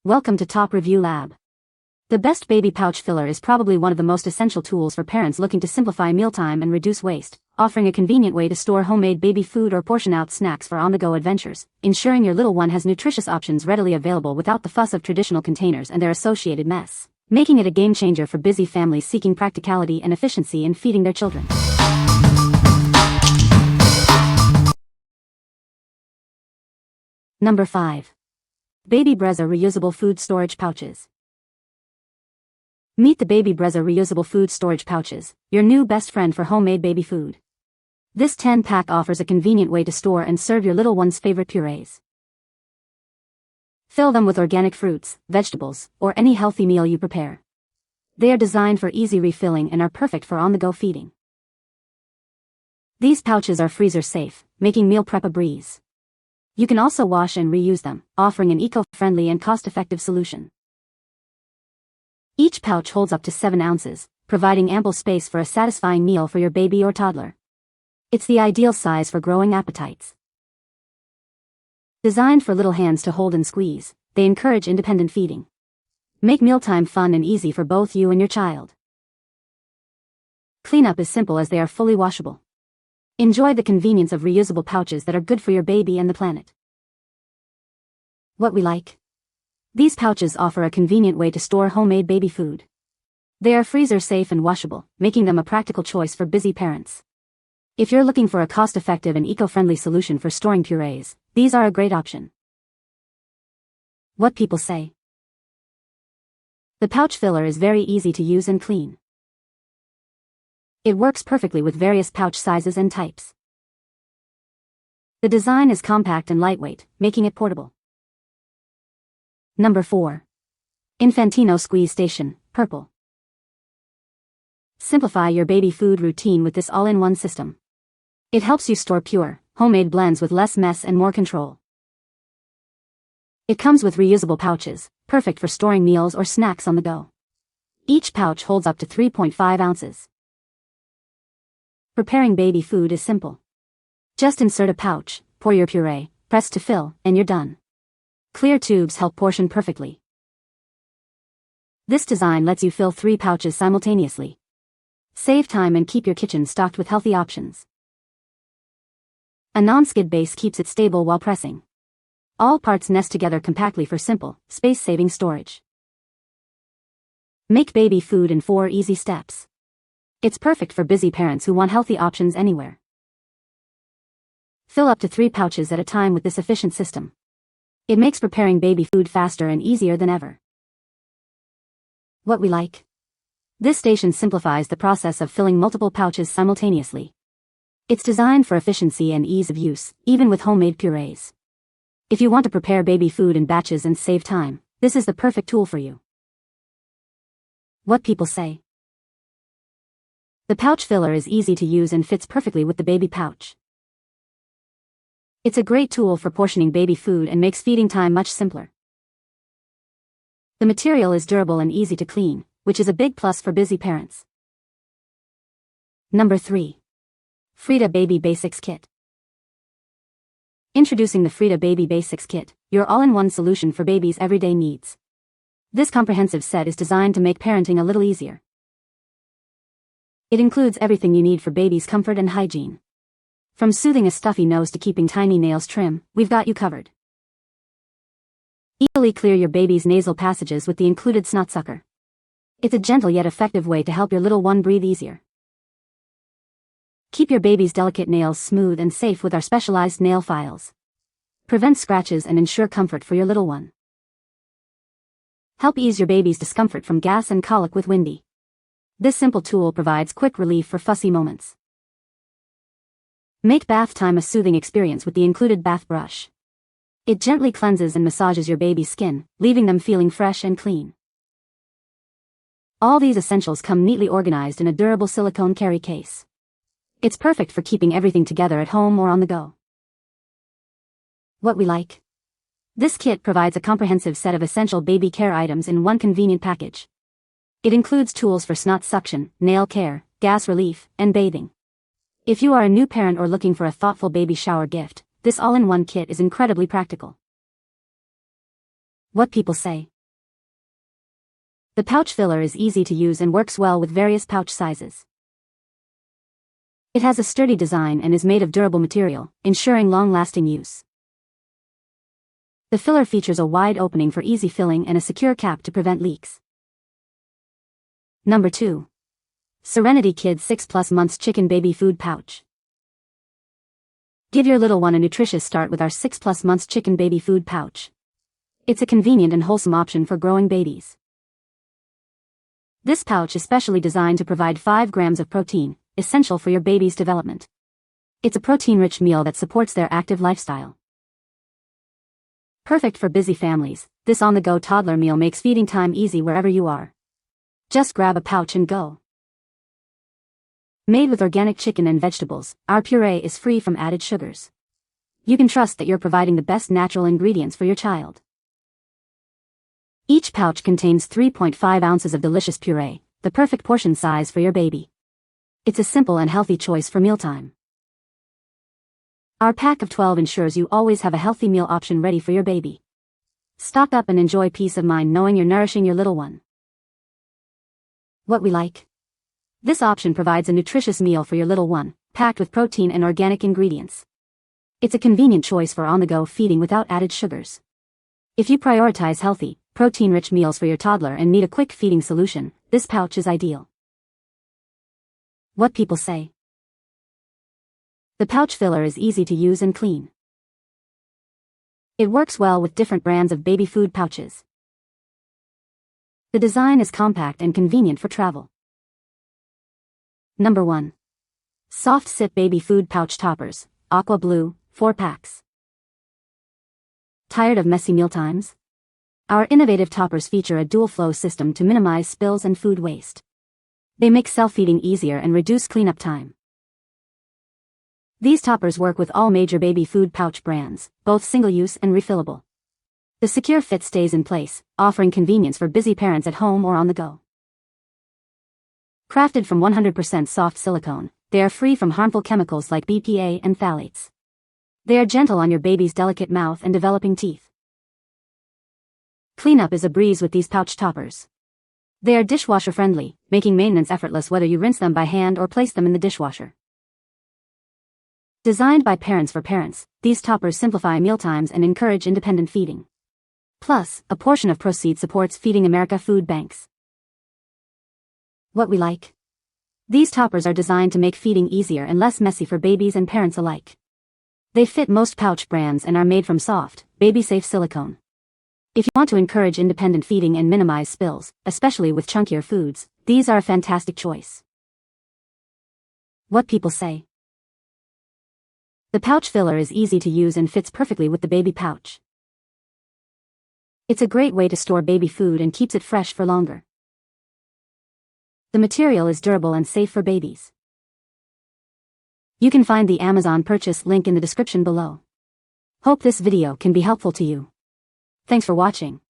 Welcome to Top Review Lab. The best baby pouch filler is probably one of the most essential tools for parents looking to simplify mealtime and reduce waste, offering a convenient way to store homemade baby food or portion out snacks for on-the-go adventures, ensuring your little one has nutritious options readily available without the fuss of traditional containers and their associated mess, making it a game changer for busy families seeking practicality and efficiency in feeding their children. Number 5. Baby Brezza Reusable Food Storage Pouches. Meet the Baby Brezza Reusable Food Storage Pouches, your new best friend for homemade baby food. This 10-pack offers a convenient way to store and serve your little one's favorite purees. Fill them with organic fruits, vegetables, or any healthy meal you prepare. They are designed for easy refilling and are perfect for on-the-go feeding. These pouches are freezer safe, making meal prep a breeze. You can also wash and reuse them, offering an eco-friendly and cost-effective solution. Each pouch holds up to 7 ounces, providing ample space for a satisfying meal for your baby or toddler. It's the ideal size for growing appetites. Designed for little hands to hold and squeeze, they encourage independent feeding. Make mealtime fun and easy for both you and your child. Cleanup is simple as they are fully washable. Enjoy the convenience of reusable pouches that are good for your baby and the planet. What we like. These pouches offer a convenient way to store homemade baby food. They are freezer safe and washable, making them a practical choice for busy parents. If you're looking for a cost-effective and eco-friendly solution for storing purees, these are a great option. What people say. The pouch filler is very easy to use and clean. It works perfectly with various pouch sizes and types. The design is compact and lightweight, making it portable. Number 4. Infantino Squeeze Station, Purple. Simplify your baby food routine with this all-in-one system. It helps you store pure, homemade blends with less mess and more control. It comes with reusable pouches, perfect for storing meals or snacks on the go. Each pouch holds up to 3.5 ounces. Preparing baby food is simple. Just insert a pouch, pour your puree, press to fill, and you're done. Clear tubes help portion perfectly. This design lets you fill 3 pouches simultaneously. Save time and keep your kitchen stocked with healthy options. A non-skid base keeps it stable while pressing. All parts nest together compactly for simple, space-saving storage. Make baby food in 4 easy steps. It's perfect for busy parents who want healthy options anywhere. Fill up to 3 pouches at a time with this efficient system. It makes preparing baby food faster and easier than ever. What we like. This station simplifies the process of filling multiple pouches simultaneously. It's designed for efficiency and ease of use, even with homemade purees. If you want to prepare baby food in batches and save time, this is the perfect tool for you. What people say. The pouch filler is easy to use and fits perfectly with the baby pouch. It's a great tool for portioning baby food and makes feeding time much simpler. The material is durable and easy to clean, which is a big plus for busy parents. Number 3. Frida Baby Basics Kit. Introducing the Frida Baby Basics Kit, your all-in-one solution for babies' everyday needs. This comprehensive set is designed to make parenting a little easier. It includes everything you need for baby's comfort and hygiene. From soothing a stuffy nose to keeping tiny nails trim, we've got you covered. Easily clear your baby's nasal passages with the included snot sucker. It's a gentle yet effective way to help your little one breathe easier. Keep your baby's delicate nails smooth and safe with our specialized nail files. Prevent scratches and ensure comfort for your little one. Help ease your baby's discomfort from gas and colic with Windy. This simple tool provides quick relief for fussy moments. Make bath time a soothing experience with the included bath brush. It gently cleanses and massages your baby's skin, leaving them feeling fresh and clean. All these essentials come neatly organized in a durable silicone carry case. It's perfect for keeping everything together at home or on the go. What we like. This kit provides a comprehensive set of essential baby care items in one convenient package. It includes tools for snot suction, nail care, gas relief, and bathing. If you are a new parent or looking for a thoughtful baby shower gift, this all-in-one kit is incredibly practical. What people say. The pouch filler is easy to use and works well with various pouch sizes. It has a sturdy design and is made of durable material, ensuring long-lasting use. The filler features a wide opening for easy filling and a secure cap to prevent leaks. Number 2. Serenity Kids 6+ Months Chicken Baby Food Pouch. Give your little one a nutritious start with our 6+ months chicken baby food pouch. It's a convenient and wholesome option for growing babies. This pouch is specially designed to provide 5 grams of protein, essential for your baby's development. It's a protein-rich meal that supports their active lifestyle. Perfect for busy families, this on-the-go toddler meal makes feeding time easy wherever you are. Just grab a pouch and go. Made with organic chicken and vegetables, our puree is free from added sugars. You can trust that you're providing the best natural ingredients for your child. Each pouch contains 3.5 ounces of delicious puree, the perfect portion size for your baby. It's a simple and healthy choice for mealtime. Our pack of 12 ensures you always have a healthy meal option ready for your baby. Stock up and enjoy peace of mind knowing you're nourishing your little one. What we like. This option provides a nutritious meal for your little one, packed with protein and organic ingredients. It's a convenient choice for on-the-go feeding without added sugars. If you prioritize healthy, protein-rich meals for your toddler and need a quick feeding solution, this pouch is ideal. What people say. The pouch filler is easy to use and clean. It works well with different brands of baby food pouches. The design is compact and convenient for travel. Number 1. Soft Sip Baby Food Pouch Toppers, Aqua Blue, 4 packs. Tired of messy mealtimes? Our innovative toppers feature a dual-flow system to minimize spills and food waste. They make self-feeding easier and reduce cleanup time. These toppers work with all major baby food pouch brands, both single-use and refillable. The secure fit stays in place, offering convenience for busy parents at home or on the go. Crafted from 100% soft silicone, they are free from harmful chemicals like BPA and phthalates. They are gentle on your baby's delicate mouth and developing teeth. Cleanup is a breeze with these pouch toppers. They are dishwasher-friendly, making maintenance effortless whether you rinse them by hand or place them in the dishwasher. Designed by parents for parents, these toppers simplify mealtimes and encourage independent feeding. Plus, a portion of proceeds supports Feeding America food banks. What we like. These toppers are designed to make feeding easier and less messy for babies and parents alike. They fit most pouch brands and are made from soft, baby-safe silicone. If you want to encourage independent feeding and minimize spills, especially with chunkier foods, these are a fantastic choice. What people say. The pouch filler is easy to use and fits perfectly with the baby pouch. It's a great way to store baby food and keeps it fresh for longer. The material is durable and safe for babies. You can find the Amazon purchase link in the description below. Hope this video can be helpful to you. Thanks for watching.